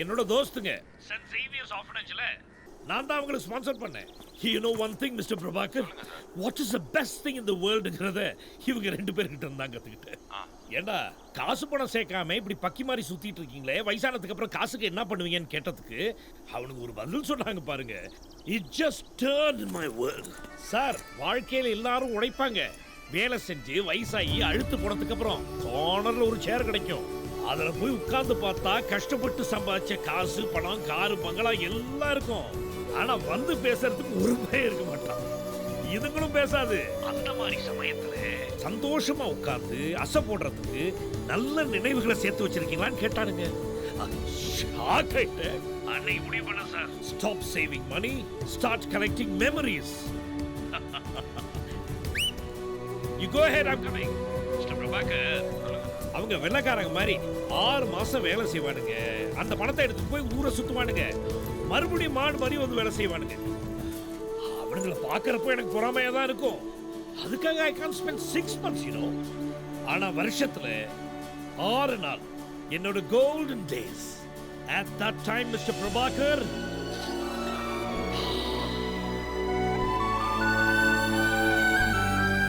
என்னோட தோஸ்துங்க send Xavier's ஆர்ஃபனேஜ்ல நான் தான் அவங்களை ஸ்பான்சர் பண்ணேன். You know one thing, Mr. Prabhakar? What is the best thing in the worldங்கிறத இவங்க ரெண்டு பேர்கிட்ட இருந்தாங்க கத்துக்கிட்டேன். ஏண்டா காசு பணம் சேர்க்காம இப்படி பக்கி மாதிரி சுத்திட்டு இருக்கீங்களே, வயசானதுக்கு அப்புறம் காசுக்கு என்ன பண்ணுவீங்கன்னு கேட்டதுக்கு அவனுக்கு ஒரு பதில் சொன்னாங்க பாருங்க. It just turned my world. Sir, வாழ்க்கையில எல்லாரும் உழைப்பாங்க. வேலை செஞ்சு வயசாகி அழுத்து போனதுக்கு அப்புறம் கார்னர்ல ஒரு சேர் கிடைக்கும். அதுல போய் உட்கார்ந்து பார்த்தா கஷ்டப்பட்டு சம்பாதிச்ச காசு பணம் காரு பங்களா எல்லாம் இருக்கும். ஆனா வந்து பேசுறதுக்கு ஒரு பயம் இருக்க மாட்டான். இதுங்களும் பேசாது. அந்த மாதிரி சமயத்துல சந்தோஷமா உட்கார்ந்து அசை போடுறதுக்கு நல்ல நினைவுகளை சேர்த்து வச்சிருக்கீங்களான்னு கேட்டானுங்க. ஷாக் ஆயிட்டேன். அன்னைக்கு முடிவு பண்ண sir, stop saving money, start collecting memories. You go ahead, I'm coming. Mr. Prabhakar. அவங்க வெள்ளக்காரங்க மாதிரி 6 மாசம் வேலை செய்வானுங்க. அந்த பணத்தை எடுத்து போய் ஊரை சுத்துவானுங்க. மறுபடியும் மாடு மாதிரி வந்து வேலை செய்வானுங்க. அவனுங்களை பார்க்கறப்போ எனக்கு பொறாமையா தான் இருக்கும். அதுக்காக I can't spend 6 months, you know. ஆனா வருஷத்துல 6 நாள் என்னோட golden days. At that time, Mr. Prabhakar,